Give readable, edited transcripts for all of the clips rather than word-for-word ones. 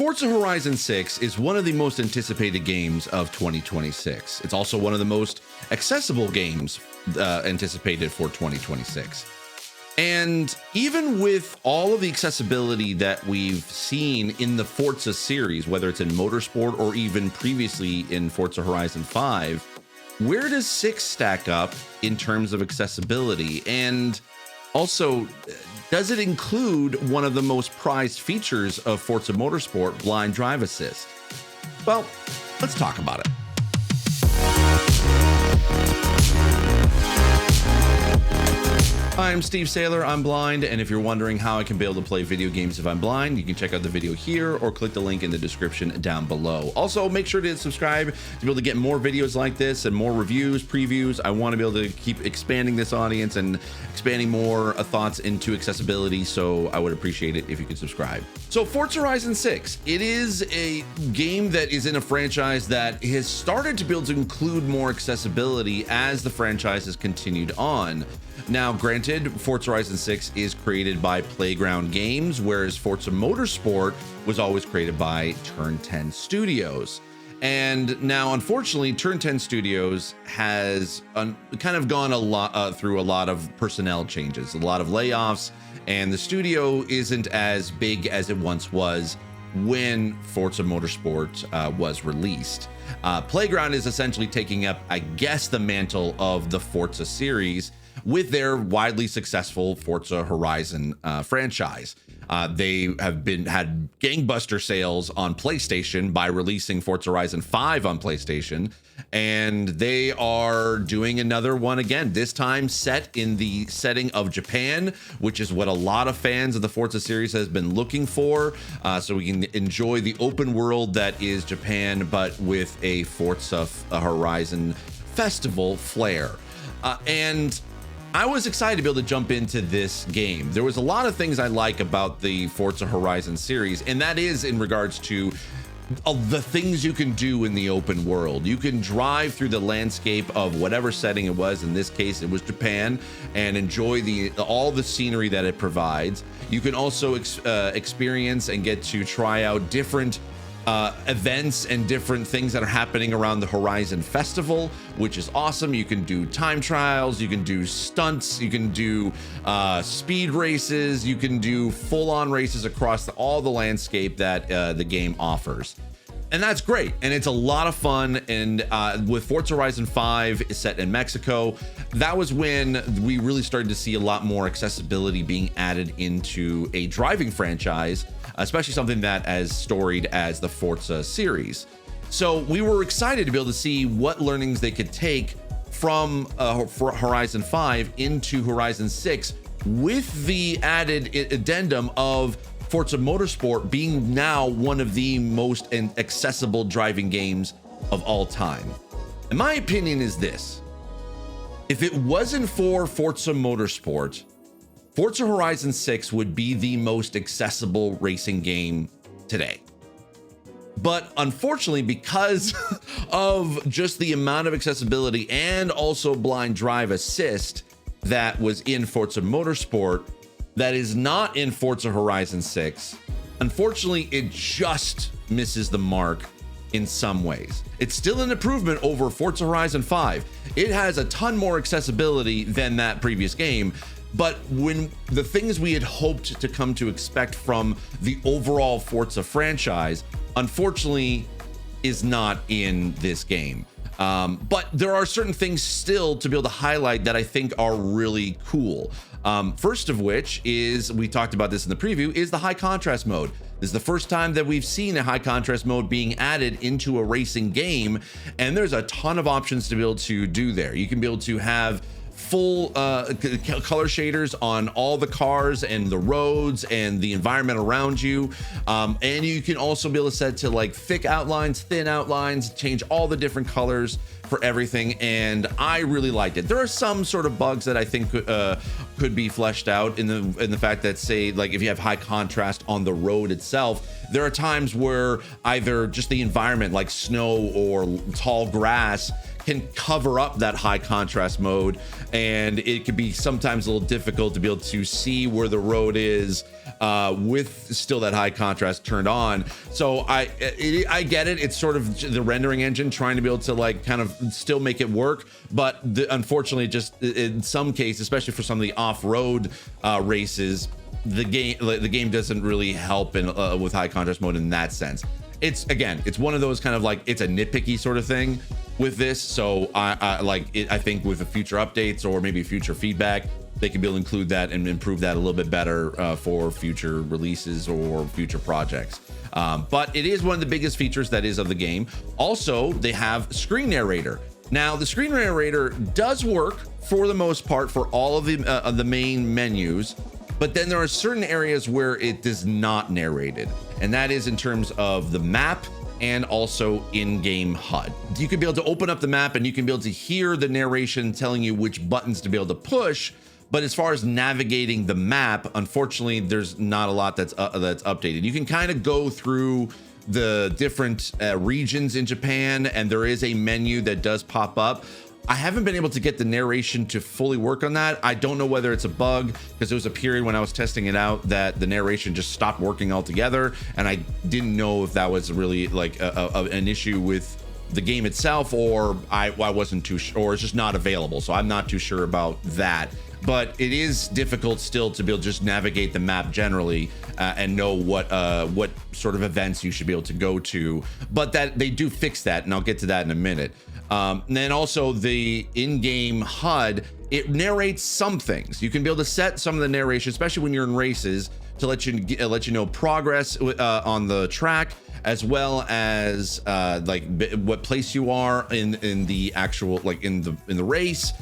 Forza Horizon 6 is one of the most anticipated games of 2026. It's also one of the most accessible games anticipated for 2026. And even with all of the accessibility that we've seen in the Forza series, whether it's in Motorsport or even previously in Forza Horizon 5, where does 6 stack up in terms of accessibility? And also, does it include one of the most prized features of Forza Motorsport, blind drive assist? Well, let's talk about it. I'm Steve Saylor, I'm blind, and if you're wondering how I can be able to play video games if I'm blind, you can check out the video here or click the link in the description down below. Also, make sure to subscribe to be able to get more videos like this and more reviews, previews. I want to be able to keep expanding this audience and expanding more thoughts into accessibility, so I would appreciate it if you could subscribe. So Forza Horizon 6, it is a game that is in a franchise that has started to be able to include more accessibility as the franchise has continued on. Now, granted, Forza Horizon 6 is created by Playground Games, whereas Forza Motorsport was always created by Turn 10 Studios. And now, unfortunately, Turn 10 Studios has kind of gone through a lot of personnel changes, a lot of layoffs, and the studio isn't as big as it once was when Forza Motorsport was released. Playground is essentially taking up, I guess, the mantle of the Forza series with their widely successful Forza Horizon franchise. They have had gangbuster sales on PlayStation by releasing Forza Horizon 5 on PlayStation, and they are doing another one again, this time set in the setting of Japan, which is what a lot of fans of the Forza series has been looking for, so we can enjoy the open world that is Japan, but with a Forza Horizon festival flair. And I was excited to be able to jump into this game. There was a lot of things I like about the Forza Horizon series, and that is in regards to the things you can do in the open world. You can drive through the landscape of whatever setting it was. In this case, it was Japan, and enjoy all the scenery that it provides. You can also experience and get to try out different events and different things that are happening around the Horizon Festival, which is awesome. You can do time trials, you can do stunts, you can do speed races, you can do full-on races across all the landscape that the game offers. And that's great, and it's a lot of fun. And with Forza Horizon 5 is set in Mexico, that was when we really started to see a lot more accessibility being added into a driving franchise, especially something that as storied as the Forza series. So we were excited to be able to see what learnings they could take from Horizon 5 into Horizon 6, with the added addendum of Forza Motorsport being now one of the most accessible driving games of all time. And my opinion is this: if it wasn't for Forza Motorsport, Forza Horizon 6 would be the most accessible racing game today. But unfortunately, because of just the amount of accessibility and also blind drive assist that was in Forza Motorsport, that is not in Forza Horizon 6, unfortunately, it just misses the mark in some ways. It's still an improvement over Forza Horizon 5. It has a ton more accessibility than that previous game, but when the things we had hoped to come to expect from the overall Forza franchise, unfortunately, is not in this game. But there are certain things still to be able to highlight that I think are really cool. First of which is, we talked about this in the preview, is the high contrast mode. This is the first time that we've seen a high contrast mode being added into a racing game, and there's a ton of options to be able to do there. You can be able to have full color shaders on all the cars and the roads and the environment around you, and you can also be able to set to like thick outlines, thin outlines, change all the different colors for everything, and I really liked it. There are some sort of bugs that I think could be fleshed out in the fact that, say, like if you have high contrast on the road itself, there are times where either just the environment, like snow or tall grass, can cover up that high contrast mode, and it could be sometimes a little difficult to be able to see where the road is with still that high contrast turned on. So I get it. It's sort of the rendering engine trying to be able to like kind of still make it work, but unfortunately, just in some cases, especially for some of the off-road races, the game doesn't really help in with high contrast mode in that sense. It's one of those kind of like, it's a nitpicky sort of thing with this. So I think with the future updates or maybe future feedback, they can be able to include that and improve that a little bit better for future releases or future projects. But it is one of the biggest features that is of the game. Also, they have screen narrator. Now, the screen narrator does work for the most part for all of the main menus, but then there are certain areas where it does not narrate it, and that is in terms of the map and also in-game HUD. You can be able to open up the map and you can be able to hear the narration telling you which buttons to be able to push, but as far as navigating the map, unfortunately, there's not a lot that's updated. You can kind of go through the different regions in Japan, and there is a menu that does pop up. I haven't been able to get the narration to fully work on that. I don't know whether it's a bug, because there was a period when I was testing it out that the narration just stopped working altogether, and I didn't know if that was really like an issue with the game itself, or I wasn't too sure, or it's just not available. So I'm not too sure about that. But it is difficult still to be able to just navigate the map generally and know what sort of events you should be able to go to. But that they do fix that, and I'll get to that in a minute. And then also the in-game HUD, it narrates some things. You can be able to set some of the narration, especially when you're in races, to let you know progress on the track, as well as like what place you are in the actual, like in the race.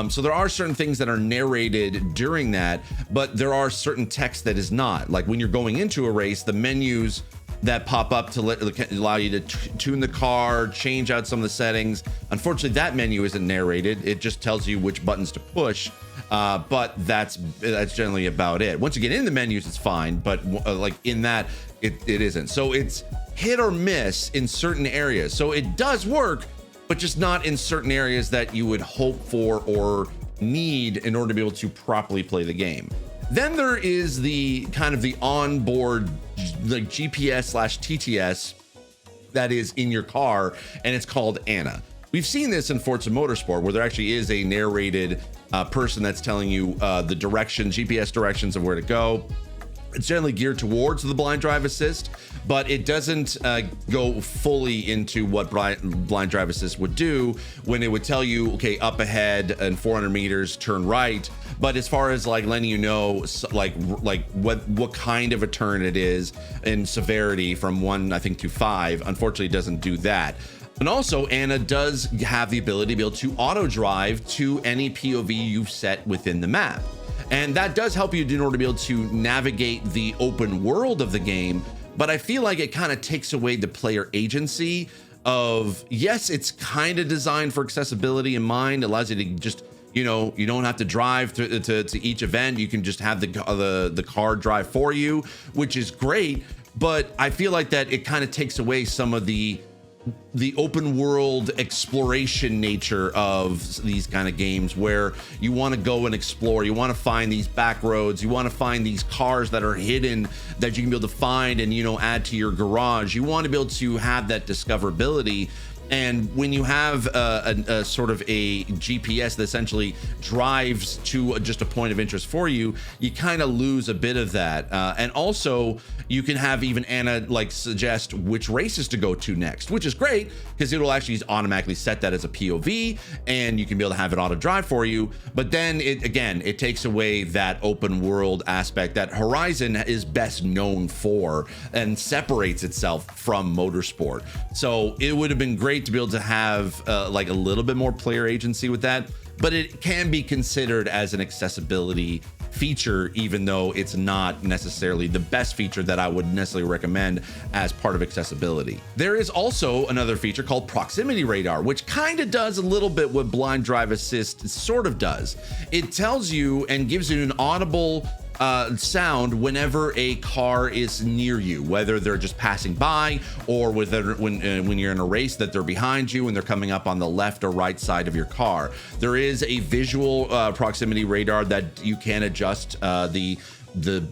So there are certain things that are narrated during that, but there are certain text that is not. Like when you're going into a race, the menus that pop up to allow you to tune the car, change out some of the settings. Unfortunately, that menu isn't narrated. It just tells you which buttons to push. But that's generally about it. Once you get in the menus, it's fine, but like in that, it isn't. So it's hit or miss in certain areas. So it does work, but just not in certain areas that you would hope for or need in order to be able to properly play the game. Then there is the kind of the onboard like GPS/TTS that is in your car, and it's called Anna. We've seen this in Forza Motorsport, where there actually is a narrated person that's telling you the directions, GPS directions of where to go. It's generally geared towards the blind drive assist, but it doesn't go fully into what blind drive assist would do, when it would tell you, okay, up ahead and 400 meters, turn right. But as far as like letting you know, like what kind of a turn it is in severity from 1, I think, to 5, unfortunately, it doesn't do that. And also, Anna does have the ability to be able to auto drive to any POV you've set within the map. And that does help you in order to be able to navigate the open world of the game. But I feel like it kind of takes away the player agency of, yes, it's kind of designed for accessibility in mind. It allows you to just, you know, you don't have to drive to each event. You can just have the car drive for you, which is great. But I feel like that it kind of takes away some of the open world exploration nature of these kind of games, where you want to go and explore, you want to find these back roads, you want to find these cars that are hidden that you can be able to find and, you know, add to your garage. You want to be able to have that discoverability. And when you have a sort of a GPS that essentially drives to just a point of interest for you, you kind of lose a bit of that. And also, you can have even Anna like suggest which races to go to next, which is great because it'll actually automatically set that as a POV, and you can be able to have it auto drive for you. But then it takes away that open world aspect that Horizon is best known for and separates itself from motorsport. So it would have been great to be able to have like a little bit more player agency with that, but it can be considered as an accessibility feature, even though it's not necessarily the best feature that I would necessarily recommend as part of accessibility. There is also another feature called proximity radar, which kind of does a little bit what blind drive assist sort of does. It tells you and gives you an audible sound whenever a car is near you, whether they're just passing by or whether when you're in a race that they're behind you and they're coming up on the left or right side of your car. There is a visual proximity radar that you can adjust the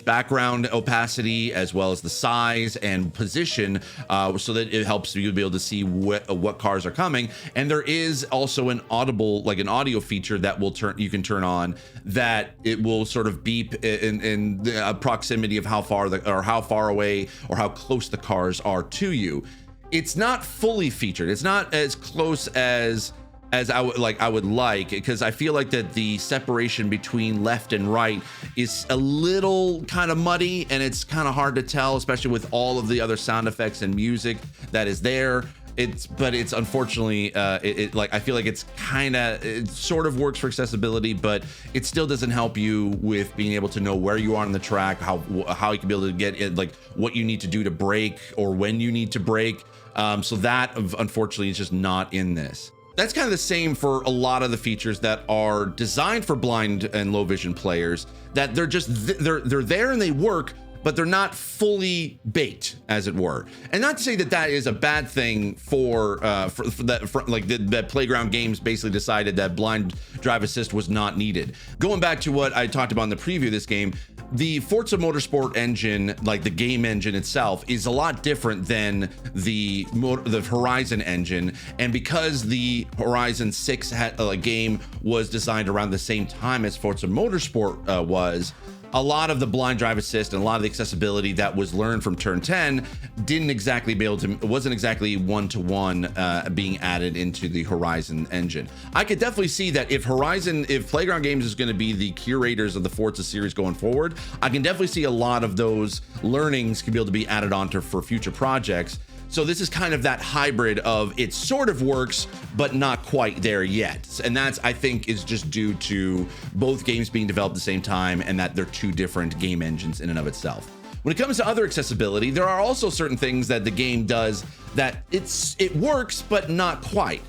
background opacity as well as the size and position so that it helps you be able to see what cars are coming. And there is also an audio feature that you can turn on, that it will sort of beep in the proximity of how far away or how close the cars are to you. It's not fully featured. It's not as close as I would like, because I feel like that the separation between left and right is a little kind of muddy, and it's kind of hard to tell, especially with all of the other sound effects and music that is there. But it's unfortunately I feel like it sort of works for accessibility, but it still doesn't help you with being able to know where you are on the track, how you can be able to get it, like what you need to do to brake or when you need to brake. So that unfortunately is just not in this. That's kind of the same for a lot of the features that are designed for blind and low vision players, that they're just they're there and they work, but they're not fully baked, as it were. And not to say that that is a bad thing that Playground Games basically decided that blind drive assist was not needed. Going back to what I talked about in the preview of this game, the Forza Motorsport engine, like the game engine itself, is a lot different than the Horizon engine. And because the Horizon 6 game was designed around the same time as Forza Motorsport was, a lot of the blind drive assist and a lot of the accessibility that was learned from Turn 10 wasn't exactly one-to-one being added into the Horizon engine. I could definitely see that if Playground Games is going to be the curators of the Forza series going forward, I can definitely see a lot of those learnings can be able to be added onto for future projects. So this is kind of that hybrid of it sort of works, but not quite there yet. And that's, I think, is just due to both games being developed at the same time and that they're two different game engines in and of itself. When it comes to other accessibility, there are also certain things that the game does that it works, but not quite.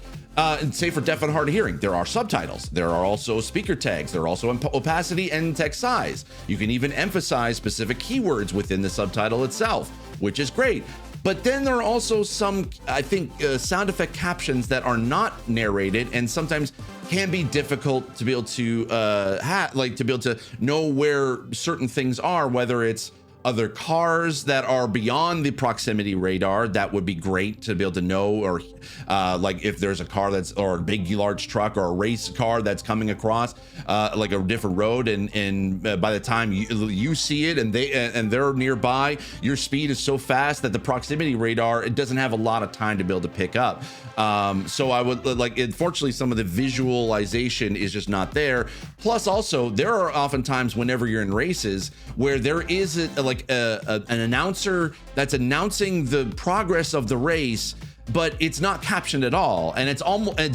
Say for deaf and hard of hearing, there are subtitles. There are also speaker tags. There are also opacity and text size. You can even emphasize specific keywords within the subtitle itself, which is great. But then there are also some, I think, sound effect captions that are not narrated and sometimes can be difficult to be able to know where certain things are, whether it's other cars that are beyond the proximity radar. That would be great to be able to know, or like if there's a car or a big large truck or a race car that's coming across like a different road, and by the time you see it and they're nearby, your speed is so fast that the proximity radar, it doesn't have a lot of time to be able to pick up. So I would unfortunately some of the visualization is just not there. Plus also there are oftentimes whenever you're in races where there is an announcer that's announcing the progress of the race, but it's not captioned at all, and it's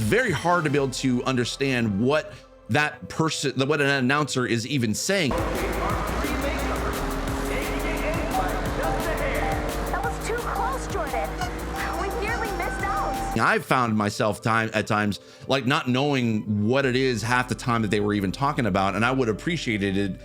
very hard to be able to understand what an announcer is even saying. That was too close, Jordan. We nearly missed out. I've found myself at times like not knowing what it is half the time that they were even talking about, and I would have appreciated it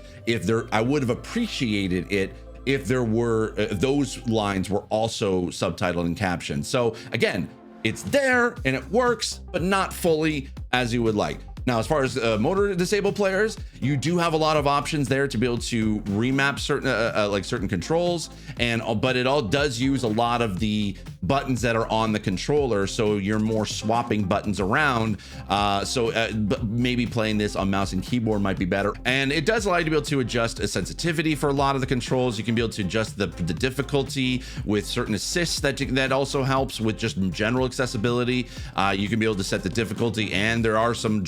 if there were those lines were also subtitled and captioned. So again, it's there and it works, but not fully as you would like. Now, as far as motor disabled players, you do have a lot of options there to be able to remap certain controls, but it all does use a lot of the buttons that are on the controller, so you're more swapping buttons around. But maybe playing this on mouse and keyboard might be better. And it does allow you to be able to adjust a sensitivity for a lot of the controls. You can be able to adjust the difficulty with certain assists that also helps with just general accessibility. You can be able to set the difficulty, and there are some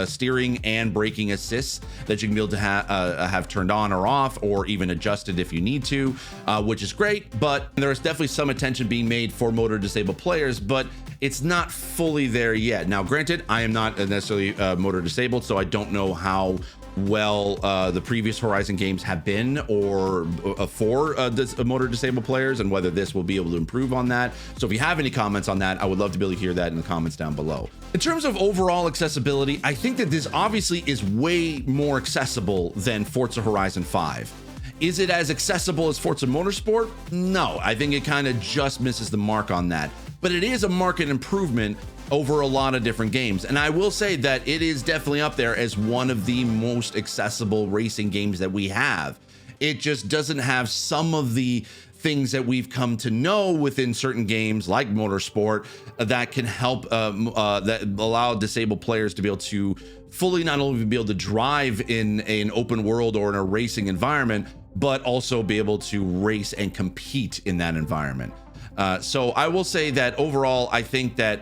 steering and braking assists that you can be able to have turned on or off, or even adjusted if you need to, which is great. But there's definitely some attention being made for motor disabled players, but it's not fully there yet. Now, granted, I am not necessarily motor disabled, so I don't know how well the previous Horizon games have been, or for motor disabled players, and whether this will be able to improve on that. So if you have any comments on that, I would love to be able to hear that in the comments down below. In terms of overall accessibility, I think that this obviously is way more accessible than Forza Horizon 5. Is it as accessible as Forza Motorsport? No, I think it kind of just misses the mark on that. But it is a market improvement over a lot of different games. And I will say that it is definitely up there as one of the most accessible racing games that we have. It just doesn't have some of the things that we've come to know within certain games like Motorsport that can help that allow disabled players to be able to fully not only be able to drive in an open world or in a racing environment, but also be able to race and compete in that environment. So I will say that overall, I think that,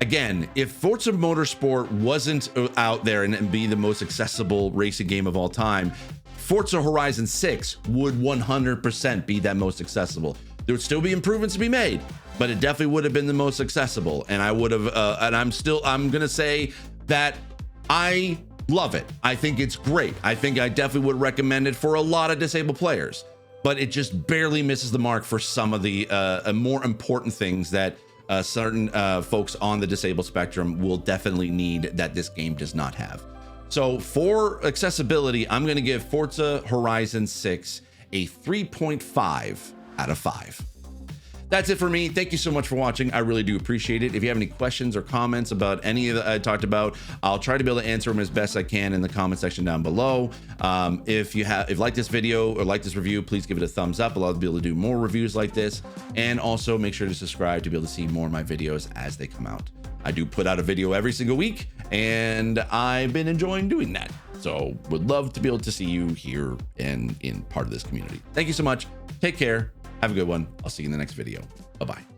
again, if Forza Motorsport wasn't out there and be the most accessible racing game of all time, Forza Horizon 6 would 100% be that most accessible. There would still be improvements to be made, but it definitely would have been the most accessible. And I would have, and I'm gonna say that I love it. I think it's great. I think I definitely would recommend it for a lot of disabled players, but it just barely misses the mark for some of the more important things that certain folks on the disabled spectrum will definitely need that this game does not have. So for accessibility, I'm going to give Forza Horizon 6 a 3.5 out of 5. That's it for me. Thank you so much for watching. I really do appreciate it. If you have any questions or comments about any of that I talked about, I'll try to be able to answer them as best I can in the comment section down below. If you like this video or like this review, please give it a thumbs up. I'll be able to do more reviews like this, and also make sure to subscribe to be able to see more of my videos as they come out. I do put out a video every single week, and I've been enjoying doing that. So would love to be able to see you here and in part of this community. Thank you so much. Take care. Have a good one. I'll see you in the next video. Bye-bye.